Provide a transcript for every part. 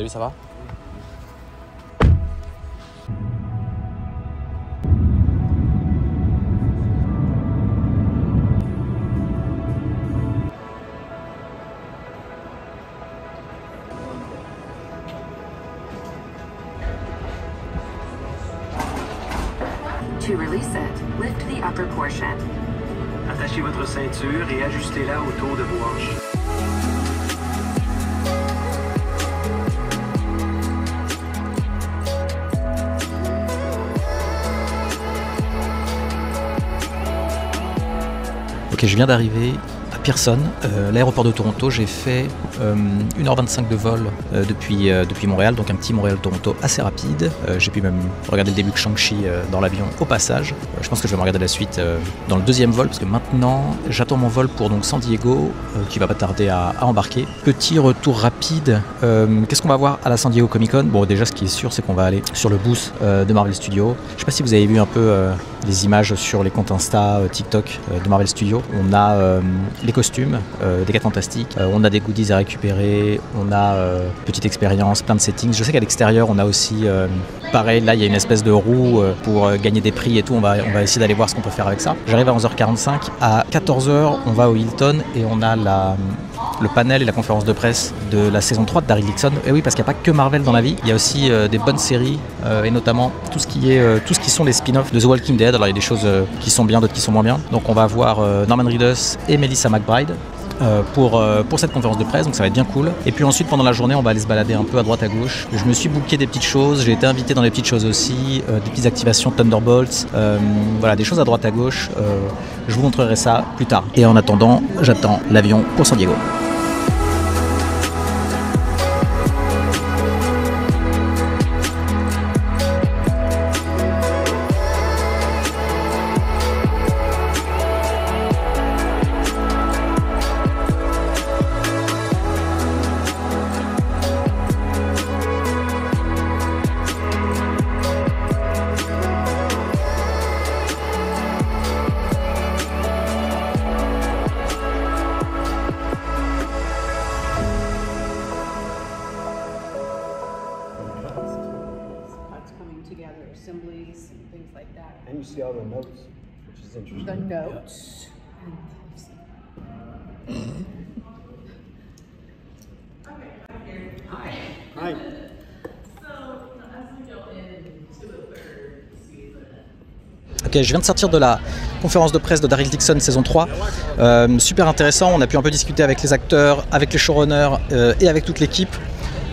Salut, ça va? To release it, lift the upper portion. Attachez votre ceinture et ajustez-la autour de vos hanches. Ok, je viens d'arriver à Pearson, l'aéroport de Toronto. J'ai fait 1h25 de vol depuis Montréal, donc un petit Montréal-Toronto assez rapide. J'ai pu même regarder le début de Shang-Chi dans l'avion au passage. Je pense que je vais me regarder la suite dans le deuxième vol, parce que maintenant j'attends mon vol pour donc San Diego, qui va pas tarder à embarquer. Petit retour rapide, qu'est-ce qu'on va voir à la San Diego Comic Con? Bon, déjà ce qui est sûr, c'est qu'on va aller sur le booth de Marvel Studios. Je sais pas si vous avez vu un peu les images sur les comptes Insta, TikTok de Marvel Studios. On a les costumes des 4 Fantastiques, on a des goodies à récupérer, on a petite expérience, plein de settings. Je sais qu'à l'extérieur on a aussi pareil, là il y a une espèce de roue pour gagner des prix et tout. On va essayer d'aller voir ce qu'on peut faire avec ça. J'arrive à 11h45, à 14h on va au Hilton et on a le panel et la conférence de presse de la saison 3 de Daryl Dixon. Et oui, parce qu'il n'y a pas que Marvel dans la vie, il y a aussi des bonnes séries et notamment tout ce qui sont les spin-offs de The Walking Dead. Alors il y a des choses qui sont bien, d'autres qui sont moins bien. Donc on va voir Norman Reedus et Melissa McBride pour cette conférence de presse, donc ça va être bien cool. Et puis ensuite pendant la journée on va aller se balader un peu à droite à gauche. Je me suis booké des petites choses, j'ai été invité dans des petites choses aussi, des petites activations Thunderbolts, voilà, des choses à droite à gauche. Je vous montrerai ça plus tard. Et en attendant, j'attends l'avion pour San Diego. Assemblies and things like that. And you see all the notes, which is interesting. The notes. Hi. Hi. Ok, je viens de sortir de la conférence de presse de Daryl Dixon saison 3. Super intéressant, on a pu un peu discuter avec les acteurs, avec les showrunners et avec toute l'équipe.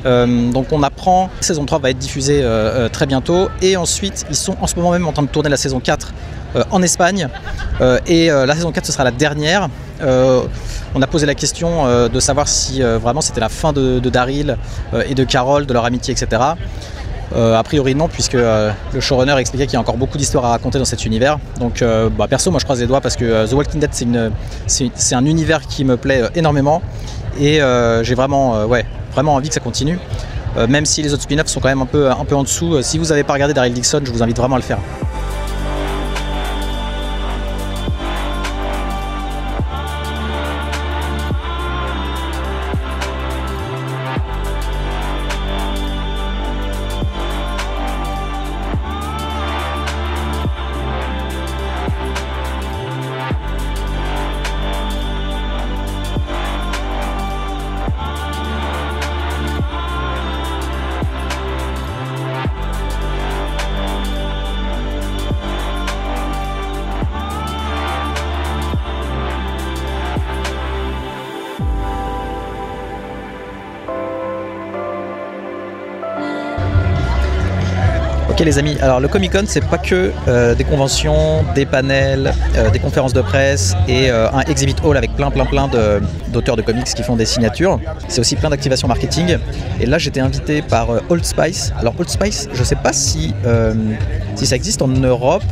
Donc on apprend, la saison 3 va être diffusée très bientôt et ensuite ils sont en ce moment même en train de tourner la saison 4 en Espagne et la saison 4 ce sera la dernière. On a posé la question de savoir si vraiment c'était la fin de Daryl et de Carol, de leur amitié, etc. A priori non, puisque le showrunner expliquait qu'il y a encore beaucoup d'histoires à raconter dans cet univers. Donc perso moi je croise les doigts parce que The Walking Dead c'est un univers qui me plaît énormément et j'ai vraiment envie que ça continue, même si les autres spin-offs sont quand même un peu en dessous. Si vous n'avez pas regardé Daryl Dixon, je vous invite vraiment à le faire. Ok les amis, alors le Comic Con c'est pas que des conventions, des panels, des conférences de presse et un exhibit hall avec plein d'auteurs de comics qui font des signatures. C'est aussi plein d'activations marketing. Et là j'étais invité par Old Spice. Alors Old Spice, je sais pas si ça existe en Europe,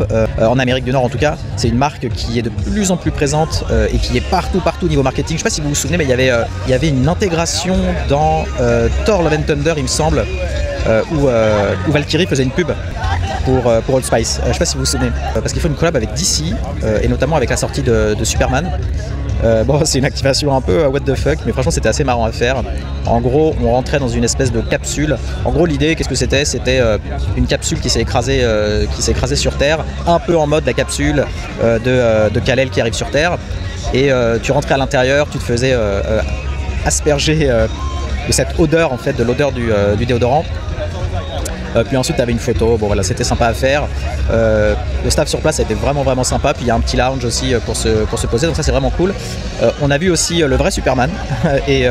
en Amérique du Nord en tout cas. C'est une marque qui est de plus en plus présente et qui est partout au niveau marketing. Je sais pas si vous vous souvenez, mais il y avait une intégration dans Thor Love and Thunder il me semble. Où Valkyrie faisait une pub pour Old Spice. Je ne sais pas si vous vous souvenez, parce qu'il faut une collab avec DC et notamment avec la sortie de Superman. Bon, c'est une activation un peu what the fuck, mais franchement c'était assez marrant à faire. En gros, on rentrait dans une espèce de capsule. En gros, l'idée, qu'est-ce que c'était? C'était une capsule qui s'est écrasée sur Terre, un peu en mode la capsule de Kal-El qui arrive sur Terre. Et tu rentrais à l'intérieur, tu te faisais asperger de cette odeur, en fait, de l'odeur du déodorant. Puis ensuite, tu avais une photo. Bon, voilà, c'était sympa à faire. Le staff sur place a été vraiment sympa. Puis il y a un petit lounge aussi pour se poser. Donc ça, c'est vraiment cool. On a vu aussi le vrai Superman et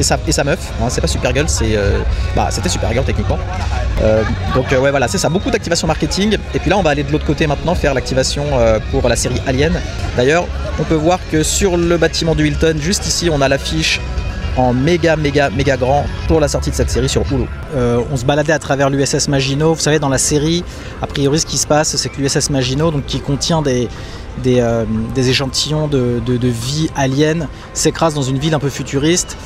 sa meuf. Hein, c'est pas Supergirl, c'était Supergirl techniquement. Donc ouais, voilà, c'est ça. Beaucoup d'activation marketing. Et puis là, on va aller de l'autre côté maintenant faire l'activation pour la série Alien. D'ailleurs, on peut voir que sur le bâtiment du Hilton, juste ici, on a l'affiche en méga grand pour la sortie de cette série sur Hulu. On se baladait à travers l'USS Maginot. Vous savez, dans la série, a priori ce qui se passe, c'est que l'USS Maginot, donc, qui contient des échantillons de vie alien, s'écrase dans une ville un peu futuriste.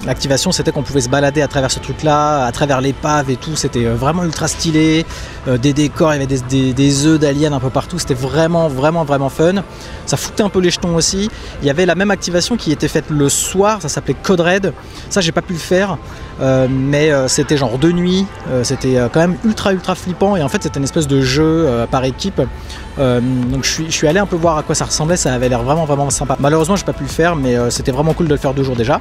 L'activation, c'était qu'on pouvait se balader à travers ce truc là, à travers l'épave et tout. C'était vraiment ultra stylé, des décors, il y avait des œufs d'aliens un peu partout. C'était vraiment fun. Ça foutait un peu les jetons aussi. Il y avait la même activation qui était faite le soir, ça s'appelait Code Red. Ça, j'ai pas pu le faire, mais c'était genre de nuit. C'était quand même ultra flippant, et en fait c'était une espèce de jeu par équipe. Donc je suis allé un peu voir à quoi ça ressemblait. Ça avait l'air vraiment sympa. Malheureusement, j'ai pas pu le faire, mais c'était vraiment cool de le faire 2 jours déjà.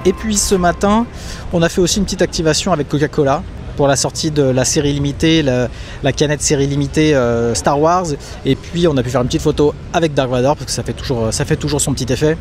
Et puis ce matin, on a fait aussi une petite activation avec Coca-Cola pour la sortie de la série limitée, la canette série limitée Star Wars. Et puis on a pu faire une petite photo avec Dark Vador parce que ça fait toujours son petit effet.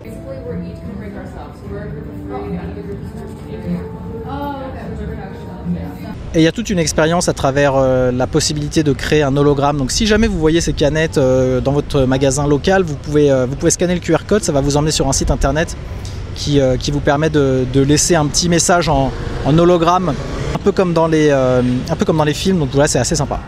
Basically, we're each going to break ourselves. So we're a group of 3, another group of 2. Oh, okay. Et il y a toute une expérience à travers la possibilité de créer un hologramme. Donc si jamais vous voyez ces canettes dans votre magasin local, vous pouvez scanner le QR code, ça va vous emmener sur un site internet qui vous permet de laisser un petit message en hologramme, un peu comme dans les films. Donc voilà, c'est assez sympa.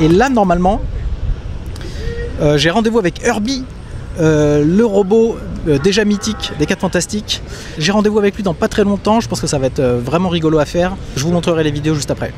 Et là, normalement, j'ai rendez-vous avec Herbie, le robot déjà mythique des 4 Fantastiques. J'ai rendez-vous avec lui dans pas très longtemps, je pense que ça va être vraiment rigolo à faire. Je vous montrerai les vidéos juste après.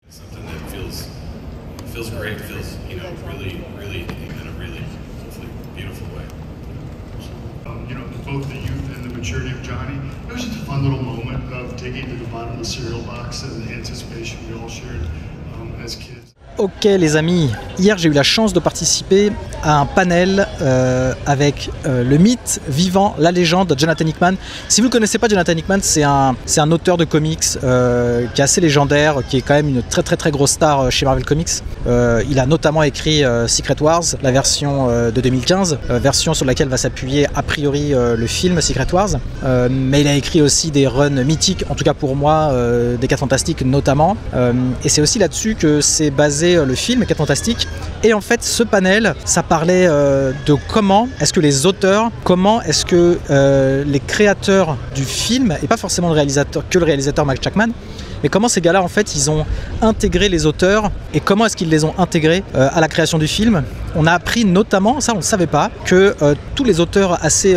Something that feels great, feels, you know, really in a really hopefully beautiful way. You know, both the youth and the maturity of Johnny. It was just a fun little moment of digging to the bottom of the cereal box and the anticipation we all shared as kids. Ok les amis, hier j'ai eu la chance de participer à un panel avec le mythe vivant, la légende, Jonathan Hickman. Si vous ne connaissez pas Jonathan Hickman, c'est un auteur de comics qui est assez légendaire, qui est quand même une très grosse star chez Marvel Comics. Il a notamment écrit Secret Wars, la version de 2015, version sur laquelle va s'appuyer a priori le film Secret Wars. Mais il a écrit aussi des runs mythiques, en tout cas pour moi, des 4 Fantastiques notamment. Et c'est aussi là-dessus que c'est basé le film 4 Fantastiques. Et en fait ce panel ça parlait de comment est-ce que les auteurs, comment est-ce que les créateurs du film, et pas forcément le réalisateur Mike Chapman, mais comment ces gars-là en fait ils ont intégré les auteurs et comment est-ce qu'ils les ont intégrés à la création du film. On a appris notamment, ça on ne savait pas, que tous les auteurs assez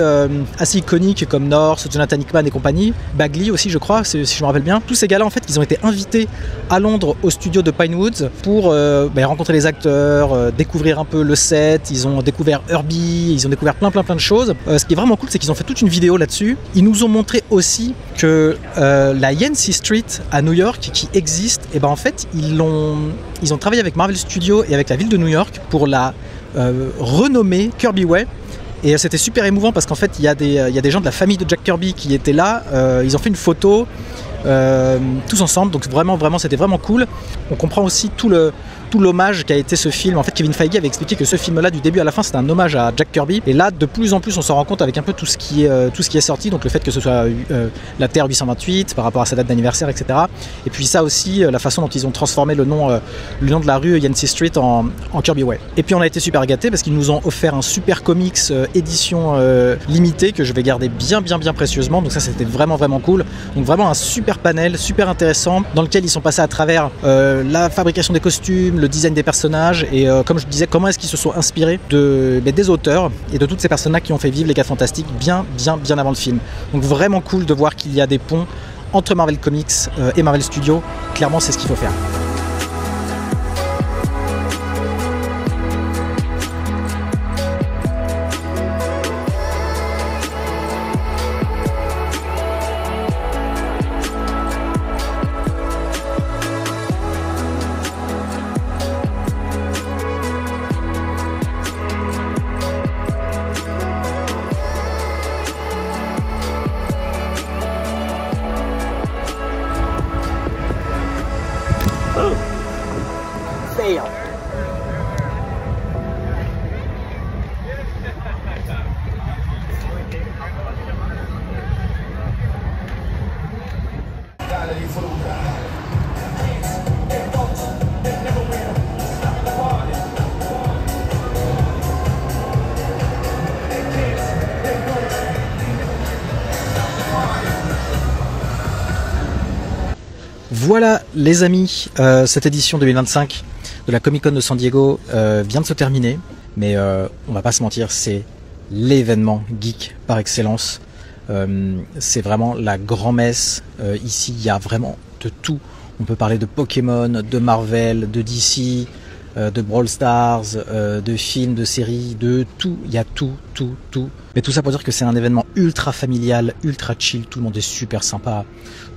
iconiques comme North, Jonathan Hickman et compagnie, Bagley aussi je crois, si je me rappelle bien, tous ces gars-là en fait ils ont été invités à Londres au studio de Pinewoods pour rencontrer les acteurs, découvrir un peu le set, ils ont découvert Herbie, ils ont découvert plein de choses. Ce qui est vraiment cool c'est qu'ils ont fait toute une vidéo là-dessus. Ils nous ont montré aussi que la Yancey Street à New York qui existe, et ben en fait ils ont travaillé avec Marvel Studios et avec la ville de New York pour la renommer Kirby Way. Et c'était super émouvant parce qu'en fait il y a des gens de la famille de Jack Kirby qui étaient là, ils ont fait une photo tous ensemble, donc vraiment c'était vraiment cool. On comprend aussi tout l'hommage qu'a été ce film. En fait Kevin Feige avait expliqué que ce film là du début à la fin c'était un hommage à Jack Kirby, et là de plus en plus on s'en rend compte avec un peu tout ce qui est sorti, donc le fait que ce soit la Terre 828 par rapport à sa date d'anniversaire, etc. Et puis ça aussi, la façon dont ils ont transformé le nom de la rue Yancey Street en Kirby Way. Et puis on a été super gâtés parce qu'ils nous ont offert un super comics édition limitée que je vais garder bien précieusement, donc ça c'était vraiment cool. Donc vraiment un super panel, super intéressant, dans lequel ils sont passés à travers la fabrication des costumes, le design des personnages, et comme je disais, comment est-ce qu'ils se sont inspirés des auteurs et de toutes ces personnes-là qui ont fait vivre les 4 Fantastiques bien avant le film. Donc vraiment cool de voir qu'il y a des ponts entre Marvel Comics et Marvel Studios. Clairement c'est ce qu'il faut faire. Voilà les amis, cette édition 2025 de la Comic Con de San Diego vient de se terminer, mais on va pas se mentir, c'est l'événement geek par excellence. C'est vraiment la grand-messe. Ici, il y a vraiment de tout. On peut parler de Pokémon, de Marvel, de DC, de Brawl Stars, de films, de séries, de tout. Il y a tout. Mais tout ça pour dire que c'est un événement ultra familial, ultra chill. Tout le monde est super sympa.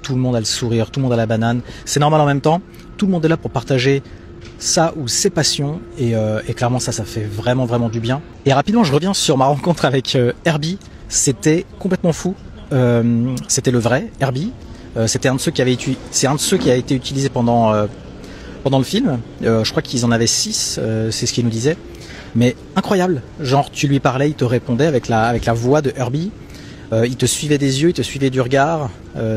Tout le monde a le sourire, tout le monde a la banane. C'est normal en même temps. Tout le monde est là pour partager ça ou ses passions. Et clairement, ça fait vraiment du bien. Et rapidement, je reviens sur ma rencontre avec Herbie. C'était complètement fou. C'était le vrai Herbie. C'était un de ceux qui avait été utilisé pendant le film. Je crois qu'ils en avaient 6, c'est ce qu'il nous disait. Mais incroyable. Genre, tu lui parlais, il te répondait avec la voix de Herbie. Il te suivait des yeux, il te suivait du regard,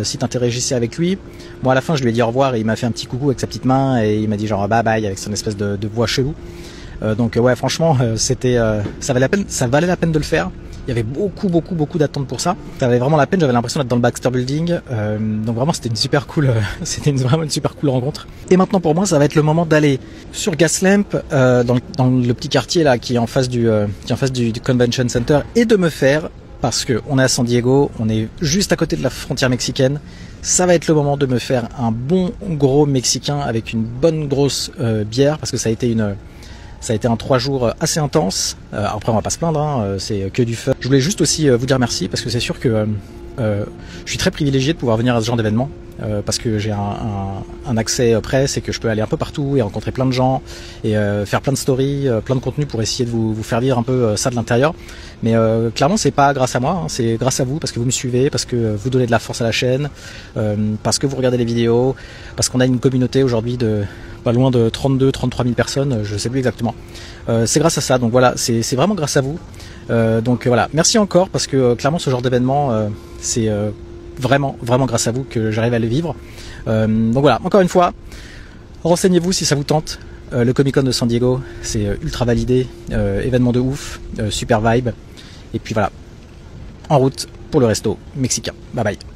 si tu interagissais avec lui. Moi, à la fin, je lui ai dit au revoir et il m'a fait un petit coucou avec sa petite main et il m'a dit genre bye bye avec son espèce de voix chelou. Donc ouais, franchement, ça valait la peine de le faire. Il y avait beaucoup d'attentes pour ça. Ça valait vraiment la peine. J'avais l'impression d'être dans le Baxter Building. Donc vraiment, c'était une super cool rencontre. Et maintenant, pour moi, ça va être le moment d'aller sur Gaslamp, dans le petit quartier là, qui est en face du Convention Center, et de me faire, parce que on est à San Diego, on est juste à côté de la frontière mexicaine. Ça va être le moment de me faire un bon gros mexicain avec une bonne grosse bière, parce que ça a été un 3 jours assez intense. Après, on va pas se plaindre, hein, c'est que du fun. Je voulais juste aussi vous dire merci, parce que c'est sûr que je suis très privilégié de pouvoir venir à ce genre d'événement, parce que j'ai un accès presse et que je peux aller un peu partout et rencontrer plein de gens et faire plein de stories, plein de contenus pour essayer de vous faire vivre un peu ça de l'intérieur. Mais clairement, c'est pas grâce à moi, hein, c'est grâce à vous, parce que vous me suivez, parce que vous donnez de la force à la chaîne, parce que vous regardez les vidéos, parce qu'on a une communauté aujourd'hui de pas loin de 32-33 000 personnes, je sais plus exactement. C'est grâce à ça, donc voilà, c'est vraiment grâce à vous. Donc voilà, merci encore, parce que clairement ce genre d'événement, c'est vraiment grâce à vous que j'arrive à le vivre. Donc voilà, encore une fois, renseignez-vous si ça vous tente. Le Comic Con de San Diego, c'est ultra validé, événement de ouf, super vibe. Et puis voilà, en route pour le resto mexicain. Bye bye.